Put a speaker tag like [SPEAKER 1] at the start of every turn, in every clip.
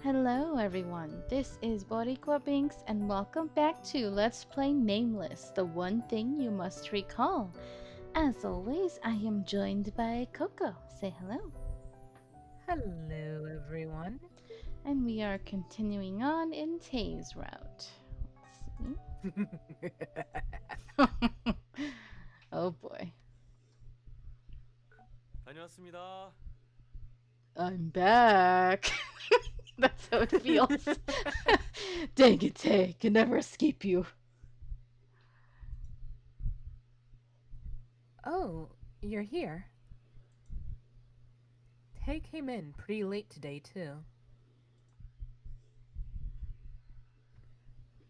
[SPEAKER 1] Hello everyone, this is Boricua Binks and welcome back to Let's Play Nameless, the one thing you must recall. As always, I am joined by Coco. Say hello.
[SPEAKER 2] Hello, everyone.
[SPEAKER 1] And we are continuing on in Tay's route. Let's see. Oh boy.
[SPEAKER 3] 다녀왔습니다.
[SPEAKER 1] I'm back. That's how it feels. Dang it, Tay, can never escape you.
[SPEAKER 2] Oh, you're here. Tay came in pretty late today, too.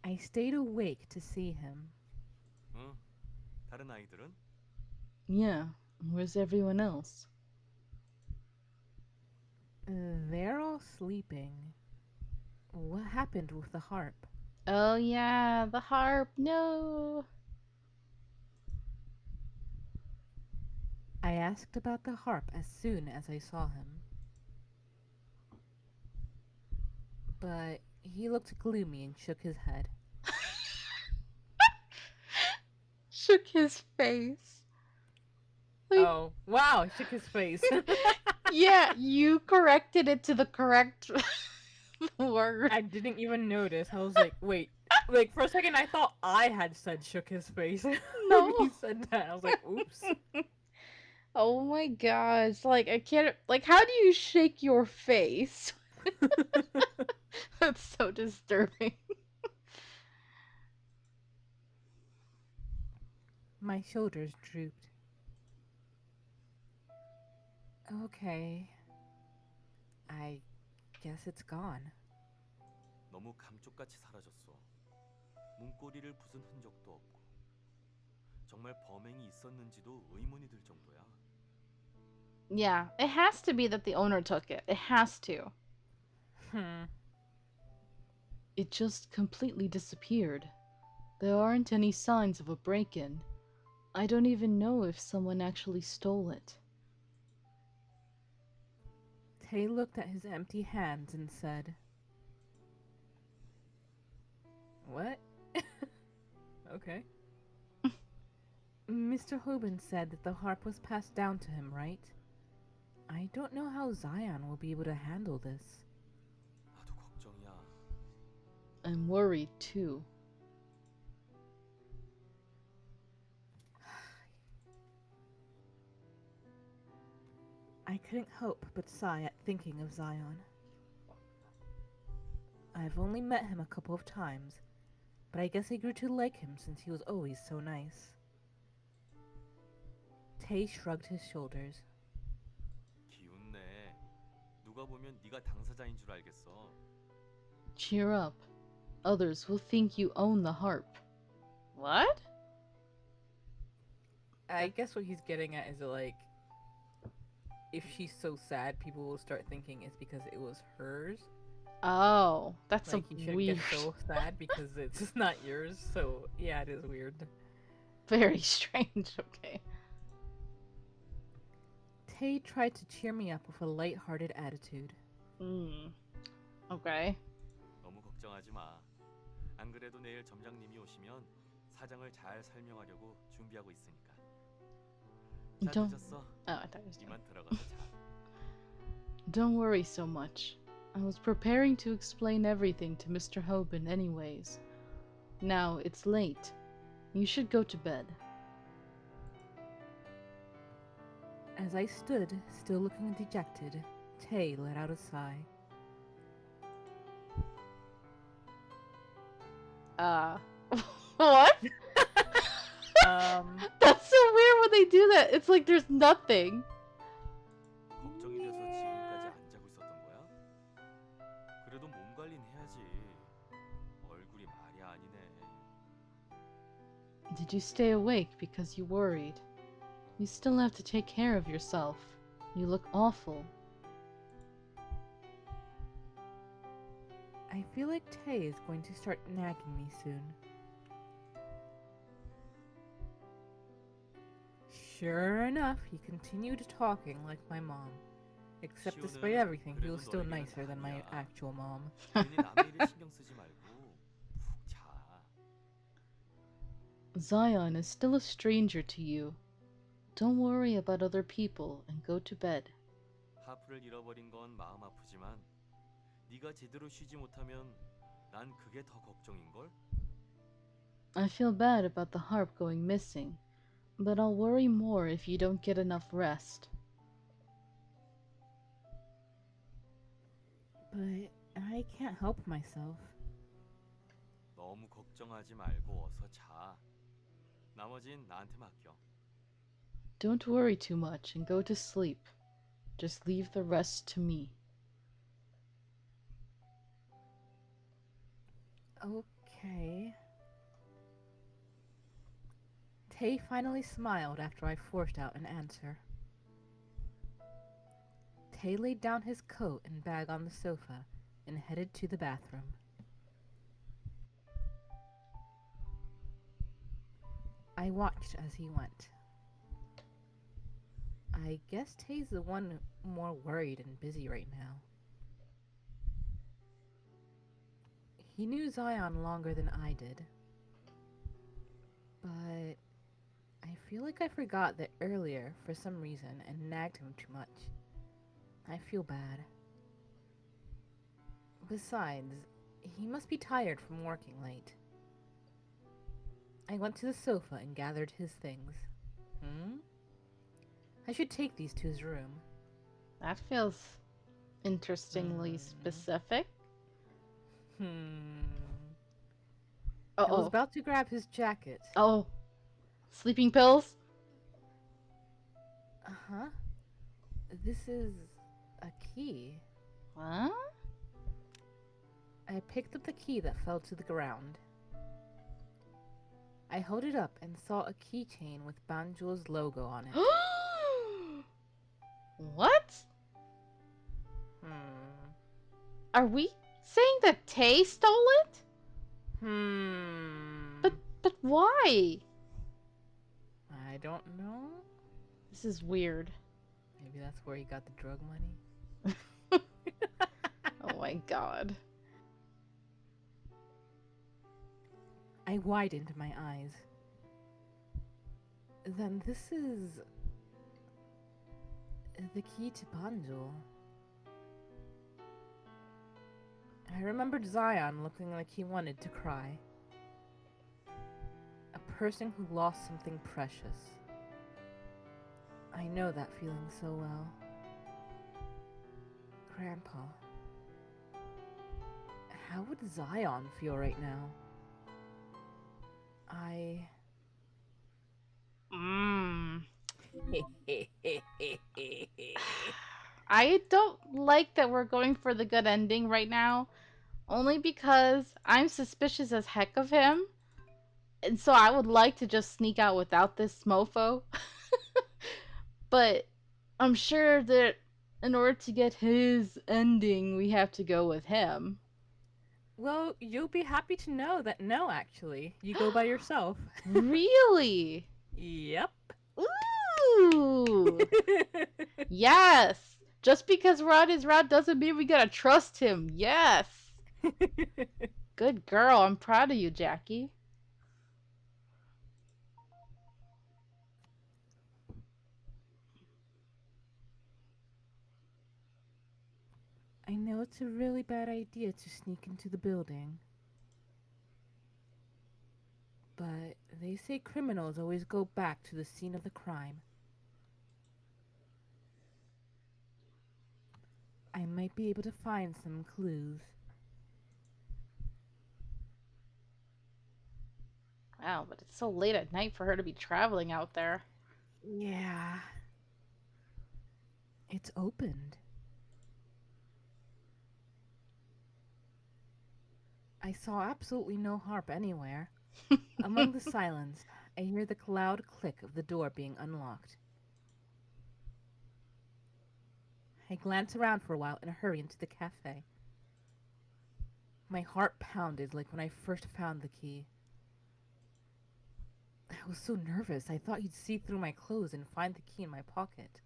[SPEAKER 2] I stayed awake to see him.
[SPEAKER 3] 응? 다른 아이들은?
[SPEAKER 1] Yeah, where's everyone else?
[SPEAKER 2] They're all sleeping. What happened with the harp?
[SPEAKER 1] Oh yeah, the harp, no!
[SPEAKER 2] I asked about the harp as soon as I saw him. But he looked gloomy and shook his head.
[SPEAKER 1] Shook his face. Like,
[SPEAKER 2] Oh, wow, shook his face.
[SPEAKER 1] yeah, you corrected it to the correct word.
[SPEAKER 2] I didn't even notice. I was like, wait. Like, for a second, I thought I had said shook his face when
[SPEAKER 1] No.
[SPEAKER 2] he said that. I was like, oops.
[SPEAKER 1] Oh my gosh, like I can't, like how do you shake your face? That's so disturbing.
[SPEAKER 2] My shoulders drooped. Okay. I guess it's gone.
[SPEAKER 3] 너무 감쪽같이 사라졌어. 문고리를 부순 흔적도 없고. 정말 범행이 있었는지도 의문이 들 정도야.
[SPEAKER 1] Yeah, it has to be that the owner took it. It has to.
[SPEAKER 2] Hmm.
[SPEAKER 1] It just completely disappeared. There aren't any signs of a break-in. I don't even know if someone actually stole it.
[SPEAKER 2] Tay looked at his empty hands and said, What? Okay. Mr. Hoban said that the harp was passed down to him, right? I don't know how Zion will be able to handle this.
[SPEAKER 3] 나도 걱정이야.
[SPEAKER 1] I'm worried too.
[SPEAKER 2] I couldn't help but sigh at thinking of Zion. I've only met him a couple of times, but I guess I grew to like him since he was always so nice. Tay shrugged his shoulders.
[SPEAKER 3] 기운내. 누가 보면 네가 당사자인 줄 알겠어.
[SPEAKER 1] Cheer up. Others will think you own the harp. What?
[SPEAKER 2] I guess what he's getting at is like, if she's so sad, people will start thinking it's because it was hers.
[SPEAKER 1] Oh, that's
[SPEAKER 2] Like,
[SPEAKER 1] a
[SPEAKER 2] you shouldn't
[SPEAKER 1] weird,
[SPEAKER 2] get so sad because it's not yours. So, yeah, it is weird.
[SPEAKER 1] very strange. Okay.
[SPEAKER 2] Tay tried to cheer me up with a light-hearted attitude.
[SPEAKER 1] Okay.
[SPEAKER 3] 너무 걱정하지 마. 안 그래도 내일 점장님이 오시면 사정을 잘 설명하려고 준비하고 있으니까. 자,
[SPEAKER 1] Don't.
[SPEAKER 3] 늦었어.
[SPEAKER 1] Oh, I thought it was done.
[SPEAKER 3] 이만 들어가서 자.
[SPEAKER 1] Don't worry so much. I was preparing to explain everything to Mr. Hoban anyways. Now it's late. You should go to bed.
[SPEAKER 2] As I stood, still looking dejected, Tay let out a sigh.
[SPEAKER 1] What?
[SPEAKER 2] Um,
[SPEAKER 1] That's so weird when they do that. It's like there's nothing.
[SPEAKER 3] 걱정이 돼서 지금까지 안 자고 있었던 거야? 그래도 몸 관리는 해야지. 얼굴이 말이 아니네.
[SPEAKER 1] Did you stay awake because you worried? You still have to take care of yourself. You look awful.
[SPEAKER 2] I feel like Tay is going to start nagging me soon. Sure enough, he continued talking like my mom. Except despite
[SPEAKER 3] 시오는
[SPEAKER 2] everything, he
[SPEAKER 3] 그래도
[SPEAKER 2] was still
[SPEAKER 3] 너에게는
[SPEAKER 2] nicer than my
[SPEAKER 3] 아니야.
[SPEAKER 2] actual mom.
[SPEAKER 3] 괜히 남의 일에 신경 쓰지 말고 푹 자.
[SPEAKER 1] Zion is still a stranger to you. Don't worry about other people and go to bed.
[SPEAKER 3] 하프를 잃어버린 건 마음 아프지만 네가 제대로 쉬지 못하면 난 그게 더 걱정인걸?
[SPEAKER 1] I feel bad about the harp going missing, but I'll worry more if you don't get enough rest.
[SPEAKER 2] But I can't help myself.
[SPEAKER 3] 너무 걱정하지 말고 어서 자. 나머진 나한테 맡겨.
[SPEAKER 1] Don't worry too much and go to sleep. Just leave the rest to me.
[SPEAKER 2] Okay. Tay finally smiled after I forced out an answer. Tay laid down his coat and bag on the sofa and headed to the bathroom. I watched as he went. I guess Tay's the one more worried and busy right now. He knew Zion longer than I did. But I feel like I forgot that earlier for some reason and nagged him too much. I feel bad. Besides, he must be tired from working late. I went to the sofa and gathered his things. I should take these to his room.
[SPEAKER 1] That feels interestingly specific.
[SPEAKER 2] I was
[SPEAKER 1] Uh-oh.
[SPEAKER 2] about to grab his jacket.
[SPEAKER 1] Oh. Sleeping pills?
[SPEAKER 2] Uh-huh. This is a key.
[SPEAKER 1] Huh?
[SPEAKER 2] I picked up the key that fell to the ground. I held it up and saw a keychain with Banjul's logo on it.
[SPEAKER 1] What? Are we saying that Tay stole it? But why?
[SPEAKER 2] I don't know.
[SPEAKER 1] This is weird.
[SPEAKER 2] Maybe that's where he got the drug money.
[SPEAKER 1] Oh my god.
[SPEAKER 2] I widened my eyes. Then this is the key to Banjul. I remembered Zion looking like he wanted to cry. A person who lost something precious. I know that feeling so well. Grandpa. How would Zion feel right now?
[SPEAKER 1] I don't like that we're going for the good ending right now. Only because I'm suspicious as heck of him. And so I would like to just sneak out without this mofo. But I'm sure that in order to get his ending, we have to go with him.
[SPEAKER 2] Well, you'll be happy to know that no, actually. You go by yourself.
[SPEAKER 1] Really?
[SPEAKER 2] Yep.
[SPEAKER 1] Ooh! Yes! Just because we're on his route doesn't mean we gotta trust him. Yes! Good girl. I'm proud of you, Jackie.
[SPEAKER 2] I know it's a really bad idea to sneak into the building. But they say criminals always go back to the scene of the crime. I might be able to find some clues.
[SPEAKER 1] Wow, but it's so late at night for her to be traveling out there.
[SPEAKER 2] Yeah. It's opened. I saw absolutely no harp anywhere. Among the silence, I hear the loud click of the door being unlocked. I glance around for a while and hurry into the cafe. My heart pounded like when I first found the key. I was so nervous I thought he'd see through my clothes and find the key in my pocket.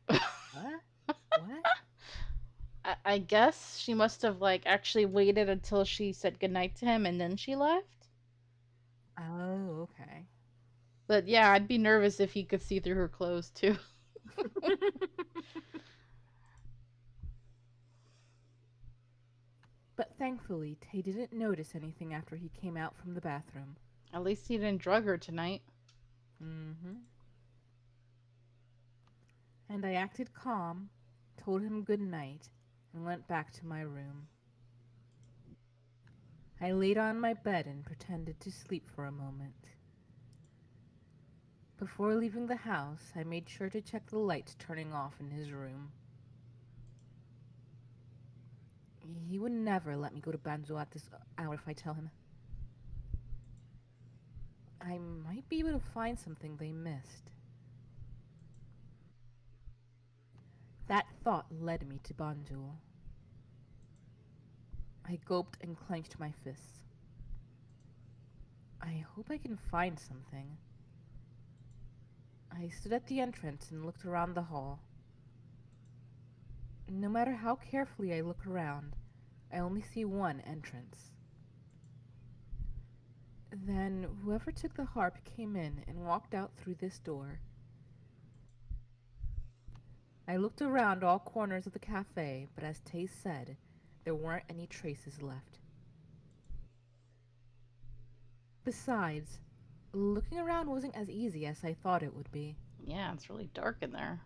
[SPEAKER 2] Huh? What?
[SPEAKER 1] I guess she must have like actually waited until she said goodnight to him and then she left.
[SPEAKER 2] Oh, okay.
[SPEAKER 1] But yeah, I'd be nervous if he could see through her clothes too.
[SPEAKER 2] But thankfully, Tay didn't notice anything after he came out from the bathroom.
[SPEAKER 1] At least he didn't drug her tonight.
[SPEAKER 2] Mm-hmm. And I acted calm, told him good night, and went back to my room. I laid on my bed and pretended to sleep for a moment. Before leaving the house, I made sure to check the lights turning off in his room. He would never let me go to Banjo at this hour if I tell him. I might be able to find something they missed. That thought led me to Banjo. I gulped and clenched my fists. I hope I can find something. I stood at the entrance and looked around the hall. No matter how carefully I look around, I only see one entrance. Then whoever took the harp came in and walked out through this door. I looked around all corners of the cafe, but as Tay said, there weren't any traces left. Besides, looking around wasn't as easy as I thought it would be.
[SPEAKER 1] Yeah, it's really dark in there.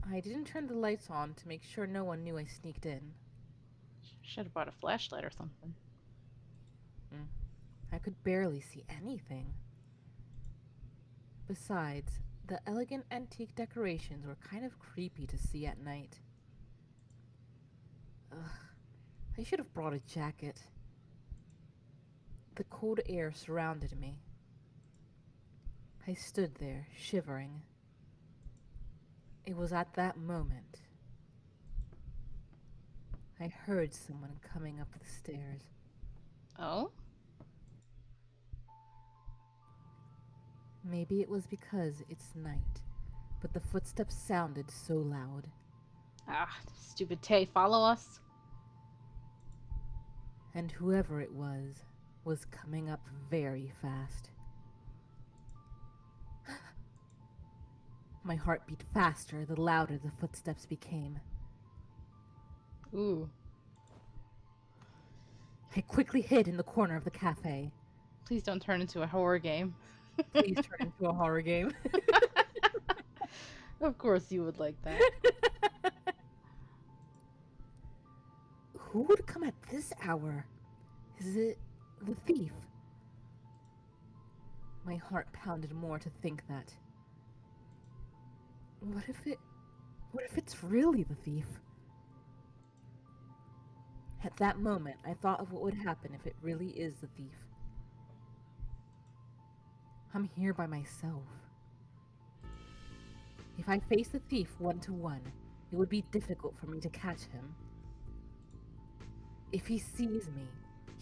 [SPEAKER 2] I didn't turn the lights on to make sure no one knew I sneaked in.
[SPEAKER 1] Should have brought a flashlight or something.
[SPEAKER 2] I could barely see anything. Besides, the elegant antique decorations were kind of creepy to see at night. Ugh, I should have brought a jacket. The cold air surrounded me. I stood there, shivering. It was at that moment I heard someone coming up the stairs.
[SPEAKER 1] Oh?
[SPEAKER 2] Maybe it was because it's night, but the footsteps sounded so loud.
[SPEAKER 1] Ah, stupid Tay, follow us.
[SPEAKER 2] And whoever it was coming up very fast. My heart beat faster the louder the footsteps became.
[SPEAKER 1] Ooh.
[SPEAKER 2] I quickly hid in the corner of the cafe.
[SPEAKER 1] Please don't turn into a horror game.
[SPEAKER 2] Please turn into a horror game.
[SPEAKER 1] Of course you would like that.
[SPEAKER 2] Who would come at this hour? Is it the thief? My heart pounded more to think that. What if it's really the thief? At that moment, I thought of what would happen if it really is the thief. I'm here by myself. If I face the thief one-to-one, it would be difficult for me to catch him. If he sees me,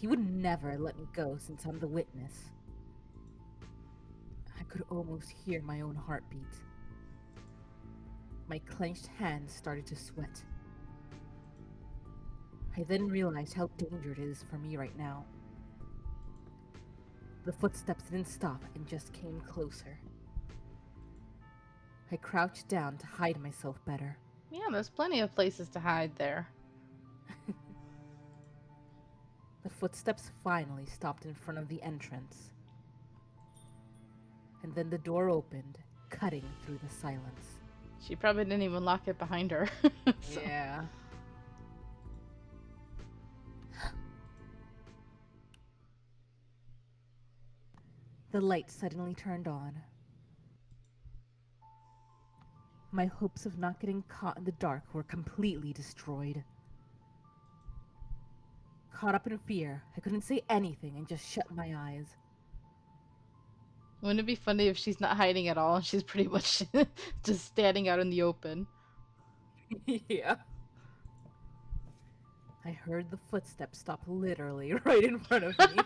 [SPEAKER 2] he would never let me go since I'm the witness. I could almost hear my own heartbeat. My clenched hands started to sweat. I then realized how dangerous it is for me right now. The footsteps didn't stop and just came closer. I crouched down to hide myself better.
[SPEAKER 1] Yeah, there's plenty of places to hide there.
[SPEAKER 2] The footsteps finally stopped in front of the entrance. And then the door opened, cutting through the silence.
[SPEAKER 1] She probably didn't even lock it behind her. So.
[SPEAKER 2] Yeah. The light suddenly turned on. My hopes of not getting caught in the dark were completely destroyed. Caught up in fear, I couldn't say anything and just shut my eyes.
[SPEAKER 1] Wouldn't it be funny if she's not hiding at all and she's pretty much just standing out in the open?
[SPEAKER 2] Yeah. I heard the footsteps stop literally right in front of me.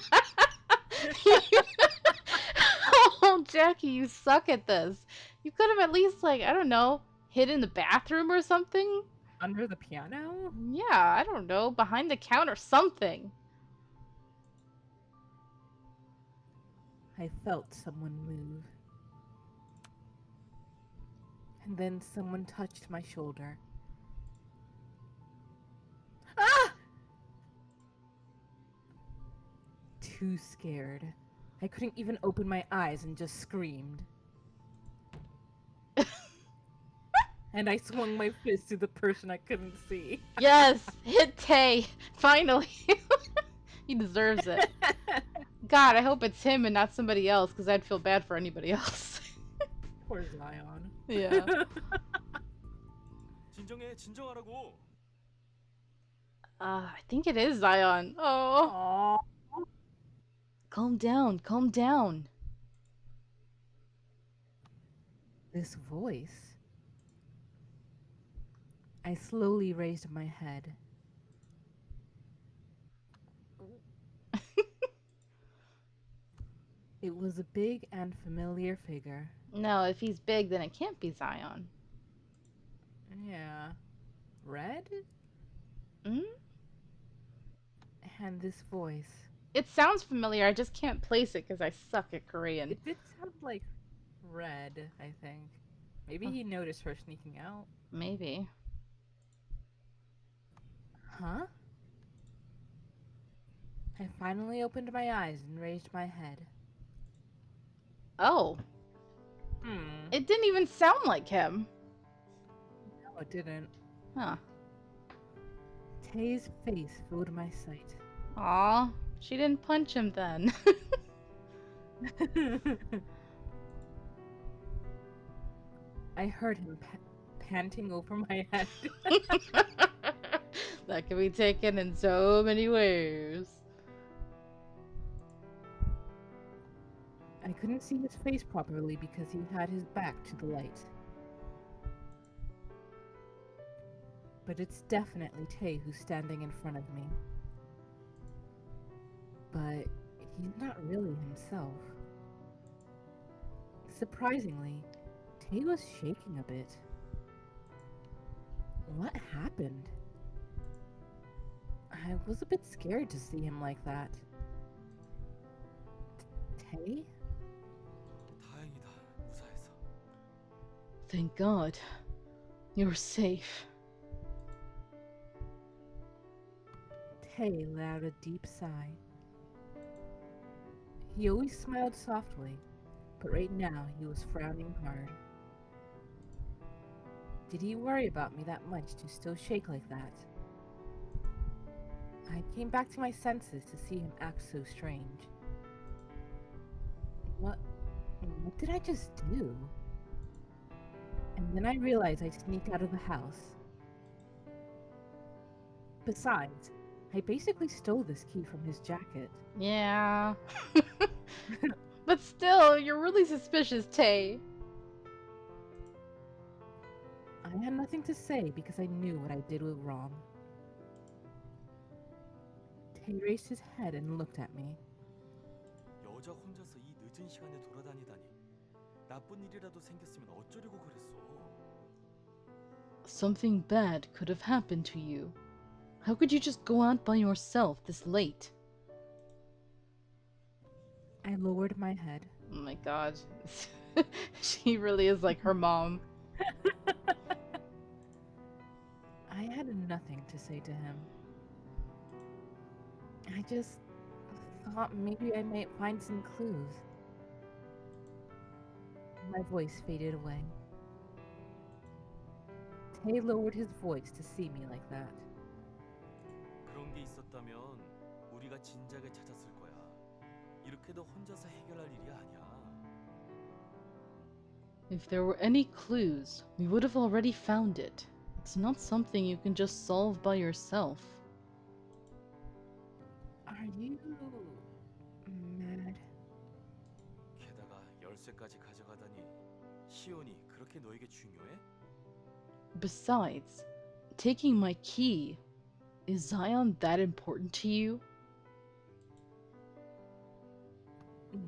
[SPEAKER 1] Oh, Jackie, you suck at this. You could have at least, like, I don't know, hid in the bathroom or something?
[SPEAKER 2] Under the piano?
[SPEAKER 1] Yeah, I don't know. Behind the counter, something.
[SPEAKER 2] I felt someone move. And then someone touched my shoulder. Ah! Too scared. I couldn't even open my eyes and just screamed. And I swung my fist to the person I couldn't see.
[SPEAKER 1] Yes, hit Tay. Finally. He deserves it. God, I hope it's him and not somebody else, because I'd feel bad for anybody else.
[SPEAKER 2] Poor Zion.
[SPEAKER 1] Yeah.
[SPEAKER 3] 진정하라고.
[SPEAKER 1] I think it is Zion. Oh.
[SPEAKER 2] Aww.
[SPEAKER 1] Calm down, calm down.
[SPEAKER 2] This voice. I slowly raised my head. It was a big and familiar figure.
[SPEAKER 1] No, if he's big, then it can't be Zion.
[SPEAKER 2] Yeah. Red?
[SPEAKER 1] Hmm?
[SPEAKER 2] And this voice.
[SPEAKER 1] It sounds familiar, I just can't place it because I suck at Korean.
[SPEAKER 2] It did sound like Red, I think. Maybe he noticed her sneaking out.
[SPEAKER 1] Maybe.
[SPEAKER 2] Huh? I finally opened my eyes and raised my head.
[SPEAKER 1] Oh. It didn't even sound like him.
[SPEAKER 2] No, it didn't.
[SPEAKER 1] Huh.
[SPEAKER 2] Tay's face filled my sight.
[SPEAKER 1] Aw, she didn't punch him then.
[SPEAKER 2] I heard him panting over my head.
[SPEAKER 1] That can be taken in so many ways.
[SPEAKER 2] I couldn't see his face properly because he had his back to the light. But it's definitely Tay who's standing in front of me. But he's not really himself. Surprisingly, Tay was shaking a bit. What happened? I was a bit scared to see him like that. Tay?
[SPEAKER 3] 다행이다. 무사해서.
[SPEAKER 1] Thank God. You're safe.
[SPEAKER 2] Tay let out a deep sigh. He always smiled softly, but right now he was frowning hard. Did he worry about me that much to still shake like that? I came back to my senses to see him act so strange. What did I just do? And then I realized I sneaked out of the house. Besides, I basically stole this key from his jacket.
[SPEAKER 1] Yeah. But still, you're really suspicious, Tay.
[SPEAKER 2] I had nothing to say because I knew what I did was wrong. Tay raised his head and looked at me.
[SPEAKER 3] 여자 혼자서 이 늦은 시간에 돌아다니다니. 나쁜 일이라도 생겼으면 어쩌려고 그랬어.
[SPEAKER 1] Something bad could have happened to you. How could you just go out by yourself this late?
[SPEAKER 2] I lowered my head.
[SPEAKER 1] Oh my god. She really is like her mom.
[SPEAKER 2] I had nothing to say to him. I just thought maybe I might find some clues. My voice faded away. Tay lowered his voice to see me like that.
[SPEAKER 3] 그런 게 있었다면 우리가 진작에 찾았을 거야. 이렇게도 혼자서 해결할 일이 아니야.
[SPEAKER 1] If there were any clues, we would have already found it. It's not something you can just solve by yourself.
[SPEAKER 2] Are you mad?
[SPEAKER 3] 게다가 열쇠까지 가져가다니 시온이 그렇게 너에게 중요해?
[SPEAKER 1] Besides, taking my key, is Zion that important to you?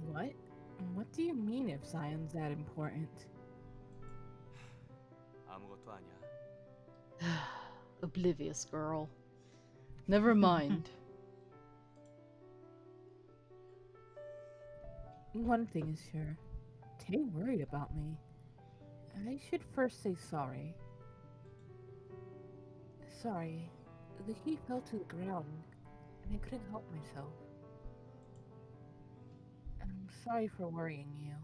[SPEAKER 2] What? What do you mean if Zion's that important?
[SPEAKER 3] 아무것도 것도 아니야.
[SPEAKER 1] Oblivious girl. Never mind.
[SPEAKER 2] One thing is sure. Tay worried about me. I should first say sorry. Sorry. The key fell to the ground, and I couldn't help myself. I'm sorry for worrying you.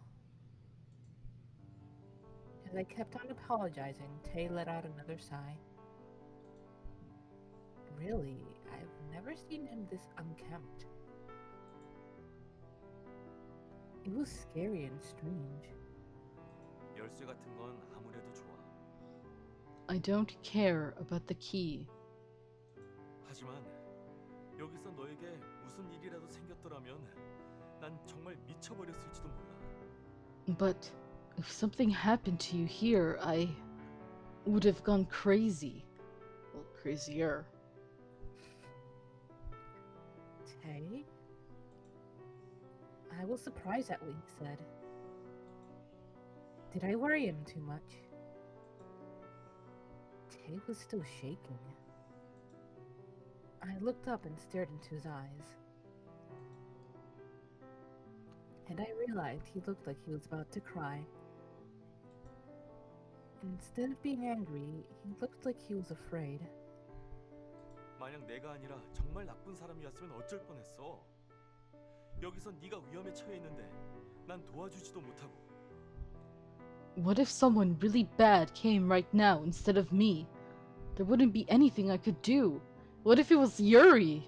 [SPEAKER 2] As I kept on apologizing, Tay let out another sigh. Really, I've never seen him this unkempt. It was scary and strange.
[SPEAKER 3] 열쇠 같은 건 아무래도 좋아.
[SPEAKER 1] I don't care about the key.
[SPEAKER 3] 하지만 여기서 너에게 무슨 일이라도 생겼더라면 난 정말 미쳐버렸을지도 몰라.
[SPEAKER 1] But if something happened to you here, I would have gone crazy. Well, crazier.
[SPEAKER 2] Tay? I was surprised at what he said. Did I worry him too much? Tay was still shaking. I looked up and stared into his eyes. And I realized he looked like he was about to cry. Instead of being angry, he looked like he was afraid.
[SPEAKER 3] 만약 내가 아니라 정말 나쁜 사람이었으면 어쩔 뻔했어. 여기서 네가 위험에 처해 있는데 난 도와주지도 못하고.
[SPEAKER 1] What if someone really bad came right now instead of me? There wouldn't be anything I could do. What if it was Yuri?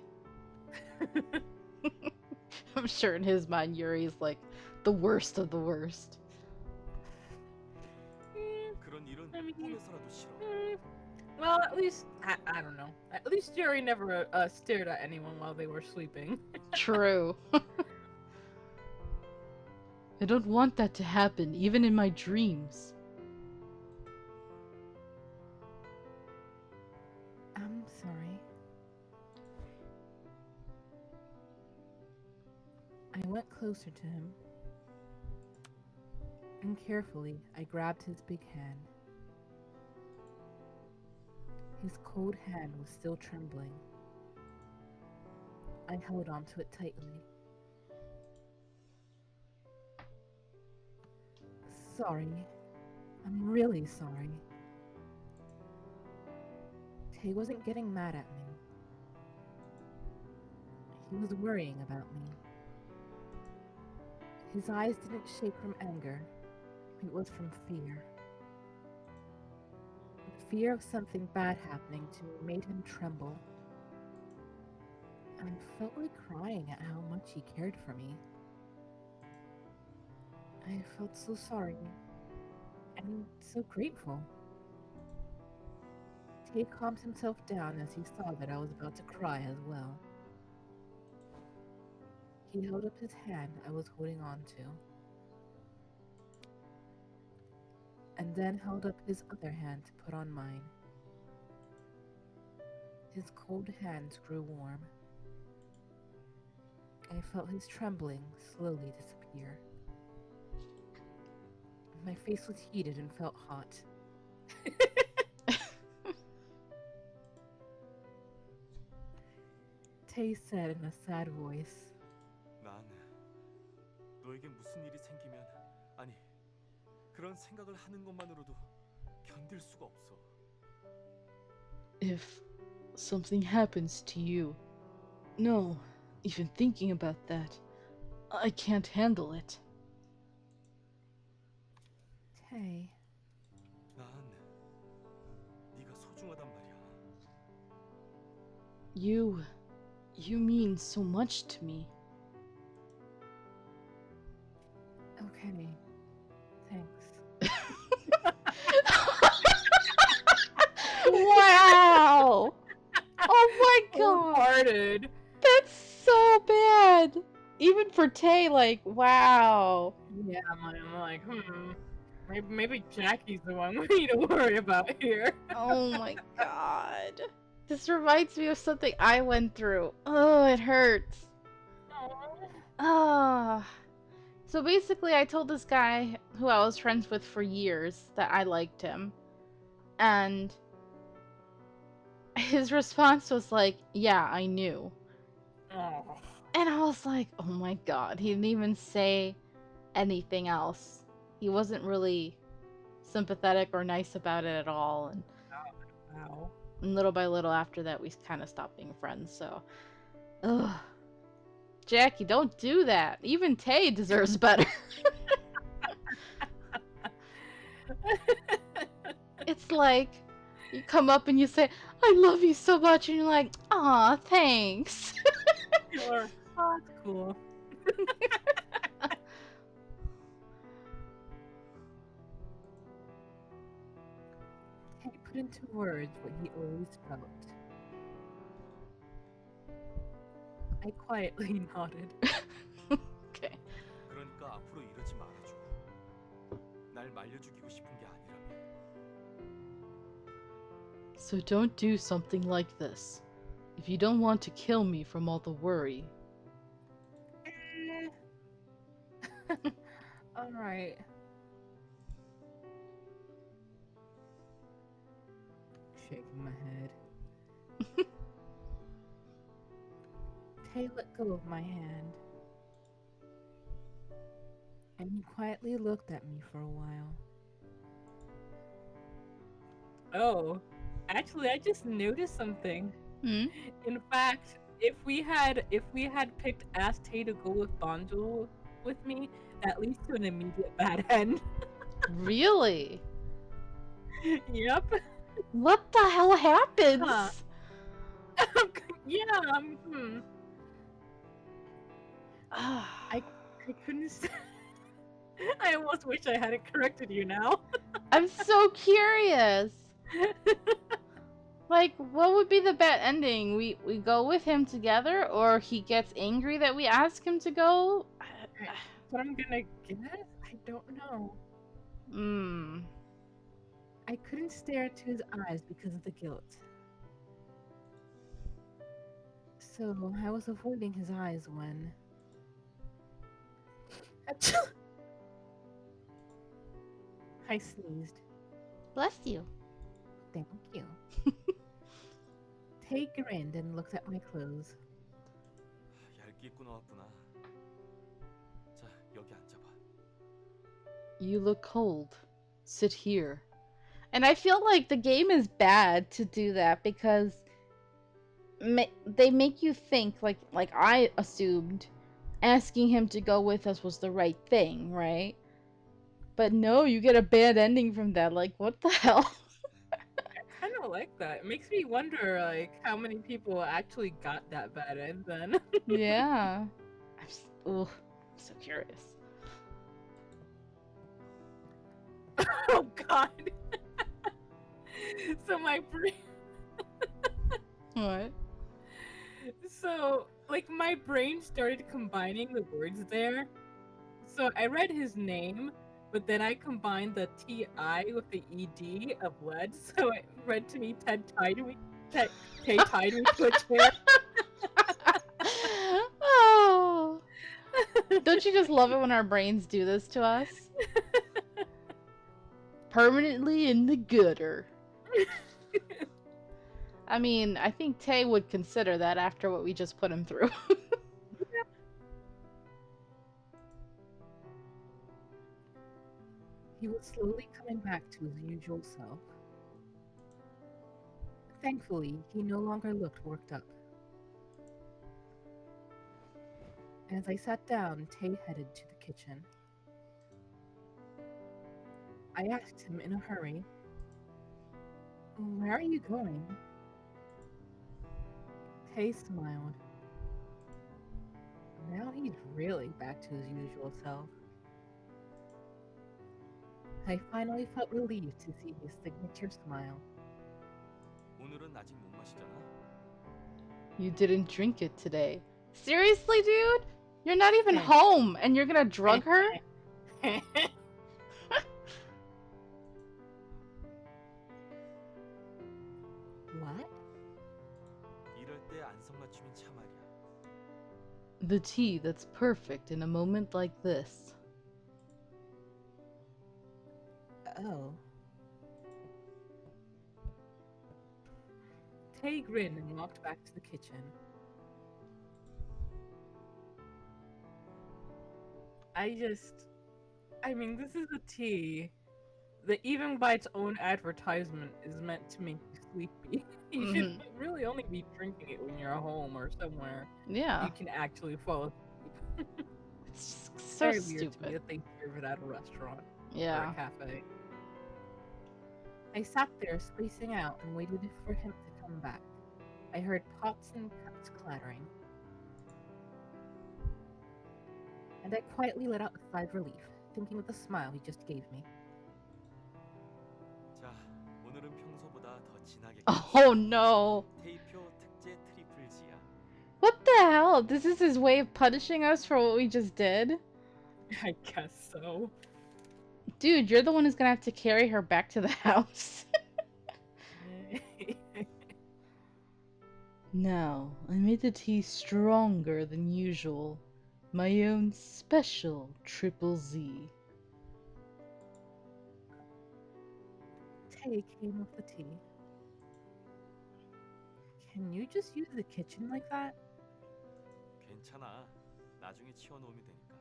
[SPEAKER 1] I'm sure in his mind Yuri is like the worst of the worst.
[SPEAKER 3] 그런 일은
[SPEAKER 2] I mean,
[SPEAKER 3] 꿈에서라도 싫어.
[SPEAKER 2] Well, at least, I don't know. At least Jerry never stared at anyone while they were sleeping.
[SPEAKER 1] True. I don't want that to happen, even in my dreams.
[SPEAKER 2] I'm sorry. I went closer to him, and carefully I grabbed his big hand. His cold hand was still trembling. I held onto it tightly. Sorry. I'm really sorry. Tay wasn't getting mad at me. He was worrying about me. His eyes didn't shake from anger. It was from fear. The fear of something bad happening to me made him tremble. I felt like crying at how much he cared for me. I felt so sorry and so grateful. Tay calmed himself down as he saw that I was about to cry as well. He held up his hand I was holding on to, and then held up his other hand to put on mine. His cold hands grew warm. I felt his trembling slowly disappear. My face was heated and felt hot. Tay said in a sad voice,
[SPEAKER 3] 난 너에게 무슨 일이 생기면 아니 그런 생각을 하는 것만으로도 견딜 수가 없어.
[SPEAKER 1] If something happens to you, no, even thinking about that, I can't handle it.
[SPEAKER 2] Tay,
[SPEAKER 3] 난 네가 소중하단 말이야.
[SPEAKER 1] You mean so much to me.
[SPEAKER 2] okay, thanks.
[SPEAKER 1] Wow! Oh my god!
[SPEAKER 2] Cold-hearted.
[SPEAKER 1] That's so bad! Even for Tay, like, wow.
[SPEAKER 2] Yeah, I'm like, maybe Jackie's the one we need to worry about here.
[SPEAKER 1] Oh my god. This reminds me of something I went through. Oh, it hurts. Ah. So basically, I told this guy who I was friends with for years that I liked him. And his response was like, yeah, I knew.
[SPEAKER 2] Oh.
[SPEAKER 1] And I was like, oh my god, he didn't even say anything else. He wasn't really sympathetic or nice about it at all. And
[SPEAKER 2] Wow.
[SPEAKER 1] little by little after that, we kind of stopped being friends. So, ugh. Jackie, don't do that. Even Tay deserves better. It's like you come up and you say, I love you so much, and you're like, aw, thanks.
[SPEAKER 2] Or, oh, that's cool. He put into words what he always felt. I quietly nodded.
[SPEAKER 1] Okay.
[SPEAKER 3] 그러니까 앞으로 이러지 말아줘. 날 말려 죽이고 싶은 게 아니라면.
[SPEAKER 1] So don't do something like this. If you don't want to kill me from all the worry.
[SPEAKER 2] Alright. Shaking my head. Tay let go of my hand. And he quietly looked at me for a while. Oh, actually, I just noticed something.
[SPEAKER 1] Hmm?
[SPEAKER 2] In fact, if we had picked Ask Tay to go with Bonjol with me, that leads to an immediate bad end.
[SPEAKER 1] Really?
[SPEAKER 2] Yep.
[SPEAKER 1] What the hell happens?
[SPEAKER 2] Huh. Yeah. I couldn't. I almost wish I hadn't corrected you now.
[SPEAKER 1] I'm so curious. Like, what would be the bad ending? We go with him together, or he gets angry that we ask him to go?
[SPEAKER 2] What I'm gonna guess? I don't know.
[SPEAKER 1] Hmm.
[SPEAKER 2] I couldn't stare into his eyes because of the guilt. So I was avoiding his eyes when. I sneezed.
[SPEAKER 1] Bless you.
[SPEAKER 2] Thank you. Tay grinned and looked at my clothes.
[SPEAKER 3] 얇게 입고 나왔구나. 자, 여기 앉아봐.
[SPEAKER 1] You look cold. Sit here. And I feel like the game is bad to do that because they make you think like I assumed asking him to go with us was the right thing, right? But no, you get a bad ending from that. Like, what the hell?
[SPEAKER 2] I kind of like that. It makes me wonder, like, how many people actually got that bad end then.
[SPEAKER 1] Yeah. I'm so curious.
[SPEAKER 2] Oh God. So my brain.
[SPEAKER 1] What?
[SPEAKER 2] So, like, my brain started combining the words there. So I read his name, but then I combined the TI with the ED of lead. So it read to me Tay tied me to a chair.
[SPEAKER 1] Oh. Don't you just love it when our brains do this to us? Permanently in the gutter. I mean, I think Tay would consider that after what we just put him through.
[SPEAKER 2] He was slowly coming back to his usual self. Thankfully, he no longer looked worked up. As I sat down, Tay headed to the kitchen. I asked him in a hurry, "Where are you going?" Tay smiled. Now he's really back to his usual self. I finally felt relieved to see his signature smile.
[SPEAKER 3] 오늘은 아직 못 마시잖아.
[SPEAKER 1] You didn't drink it today. Seriously, dude? You're not even
[SPEAKER 2] Eh.
[SPEAKER 1] home and you're gonna drug her?
[SPEAKER 2] What?
[SPEAKER 3] 이럴 때 안성맞춤인 차 말이야.
[SPEAKER 1] The tea that's perfect in a moment like this.
[SPEAKER 2] Oh. Tay grinned and walked back to the kitchen. I mean, this is a tea that even by its own advertisement is meant to make you sleepy. You should
[SPEAKER 1] Mhm.
[SPEAKER 2] really only be drinking it when you're at home or somewhere
[SPEAKER 1] Yeah.
[SPEAKER 2] you can actually fall asleep.
[SPEAKER 1] It's
[SPEAKER 2] It's
[SPEAKER 1] so
[SPEAKER 2] very weird to me
[SPEAKER 1] stupid.
[SPEAKER 2] that they serve it at a restaurant or a
[SPEAKER 1] Yeah.
[SPEAKER 2] cafe. I sat there spacing out and waited for him to come back. I heard pots and cups clattering, and I quietly let out a sigh of relief, thinking of the smile he just gave me.
[SPEAKER 3] 자, 오늘은 평소보다 더 진하게
[SPEAKER 1] Oh
[SPEAKER 3] 끓였어.
[SPEAKER 1] no.
[SPEAKER 3] 테이표 특제 트리플지야.
[SPEAKER 1] What the hell? This is his way of punishing us for what we just did?
[SPEAKER 2] I guess so.
[SPEAKER 1] Dude, you're the one who's gonna have to carry her back to the house. Now, I made the tea stronger than usual. My own special triple Z.
[SPEAKER 2] Tay came with the tea. Can you just use the kitchen like that?
[SPEAKER 3] 괜찮아. 나중에 치워놓으면 되니까.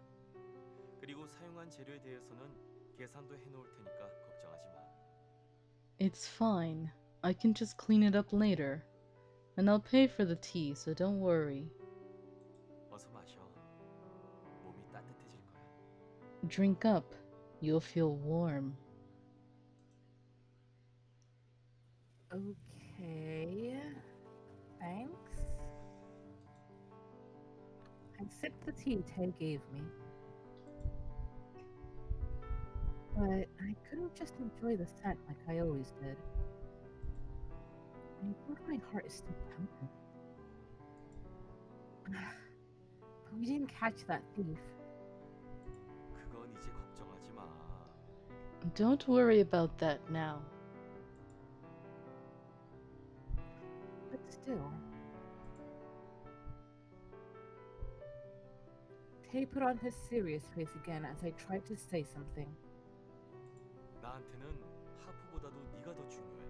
[SPEAKER 3] 그리고 사용한 재료에 대해서는 계산도 해놓을 테니까 걱정하지 마.
[SPEAKER 1] It's fine. I can just clean it up later. And I'll pay for the tea, so don't worry.
[SPEAKER 3] 어서 마셔. 몸이 따뜻해질 거야.
[SPEAKER 1] Drink up. You'll feel warm.
[SPEAKER 2] Okay. Thanks. I sipped the tea Tay gave me. But I couldn't just enjoy the scent like I always did. I think my heart is still pounding. But we didn't catch that thief.
[SPEAKER 3] 그건 이제 걱정하지 마.
[SPEAKER 1] Don't worry about that now.
[SPEAKER 2] But still. Tay put on his serious face again as I tried to say something.
[SPEAKER 3] 나한테는 하프보다도 네가 더 중요해.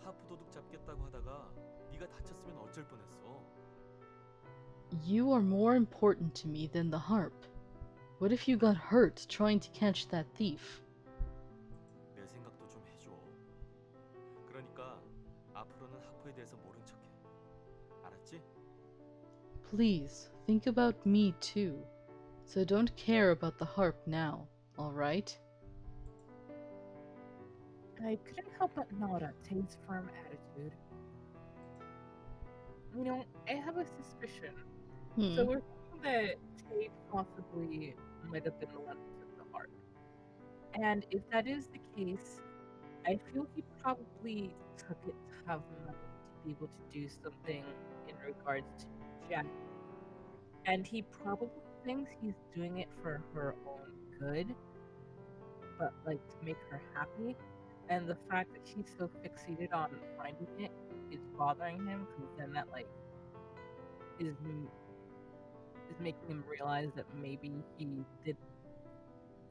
[SPEAKER 3] 하프 도둑 잡겠다고 하다가 네가 다쳤으면 어쩔 뻔했어.
[SPEAKER 1] You are more important to me than the harp. What if you got hurt trying to catch that thief?
[SPEAKER 3] 내 생각도 좀 해줘. 그러니까 앞으로는 하프에 대해서 모른 척해. 알았지?
[SPEAKER 1] Please, think about me too. So don't care about the harp now, alright?
[SPEAKER 2] I couldn't help but nod at Tay's firm attitude. You know, I have a suspicion. So we're thinking that Tay possibly might have been the one who took the harp. And if that is the case, I feel he probably took it to have money to be able to do something in regards to Jack. And he probably thinks he's doing it for her own good, but like to make her happy. And the fact that she's so fixated on finding it is bothering him because then that like is making him realize that maybe he did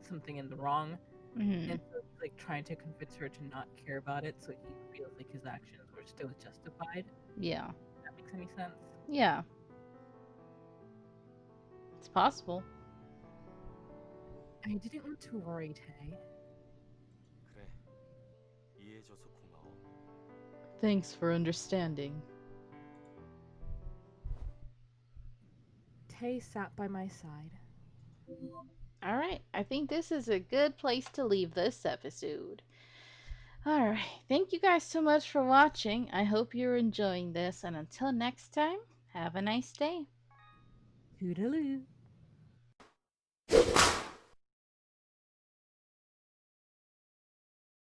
[SPEAKER 2] something in the wrong.
[SPEAKER 1] Mm-hmm.
[SPEAKER 2] And so he's like trying to convince her to not care about it so he feels like his actions were still justified.
[SPEAKER 1] Yeah.
[SPEAKER 2] If that makes any sense.
[SPEAKER 1] Yeah. It's possible.
[SPEAKER 2] I didn't want to worry Tay.
[SPEAKER 3] 그래. 이해해줘서 고마워.
[SPEAKER 1] Thanks for understanding.
[SPEAKER 2] Tay sat by my side.
[SPEAKER 1] Alright, I think this is a good place to leave this episode. Alright, thank you guys so much for watching. I hope you're enjoying this, and until next time, have a nice day.
[SPEAKER 2] Toodaloo.